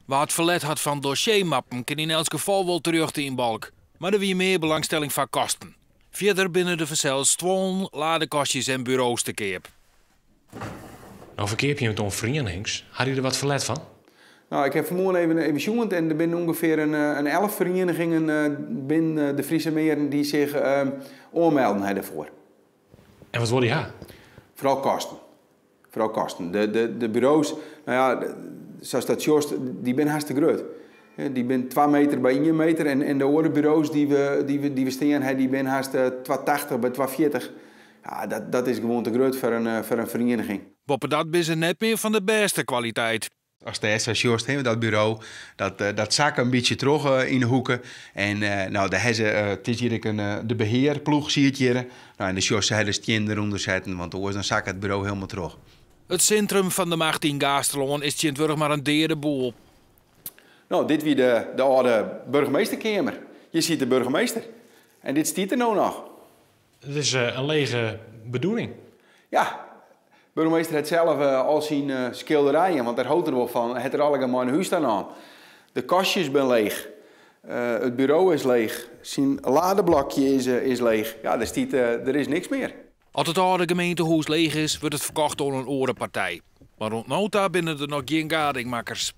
Waar het verlet had van dossiermappen kan in elk geval wel terug in balk. Maar er wie meer belangstelling van kosten. Verder binnen de verzels stoelen, ladekastjes en bureaus te keep. Nou verkeer je met een verenigings. Had je er wat verlet van? Nou, ik heb vanmorgen even zoend en er zijn ongeveer een 11 verenigingen binnen de Friese Meren die zich aanmelden daarvoor. En wat worden ja? Vooral kosten. Vooral kosten. De bureaus, nou ja, zoals dat jost, die zijn hartstikke groot. Die zijn 2 meter bij 1 meter en de andere bureaus die we staan, die zijn haast 280 bij 240. Ja, dat is gewoon te groot voor een vereniging. Boppen dat is er net meer van de beste kwaliteit. Als de eerste jost heeft dat bureau, dat zak een beetje terug in de hoeken. En nou, daar hebben ze, het is hier de beheerploeg, zie je het hier. Nou, en de jost hebben de stien eronder zetten, want dan zak het bureau helemaal terug. Het centrum van de Macht in Gasterloon is tjintwurg maar een derde boel. Nou, dit wie de oude burgemeesterkamer. Je ziet de burgemeester. En dit stiet er nou nog. Het is een lege bedoeling. Ja, de burgemeester heeft zelf al zijn schilderijen, want daar houdt er wel van. Het er allemaal een huis staan aan. De kastjes zijn leeg. Het bureau is leeg. Zijn ladeblokje is leeg. Ja, er is niks meer. Als het oude gemeentehuis leeg is, wordt het verkocht door een orenpartij. Maar rond nota binnen er nog geen gadingmakkers.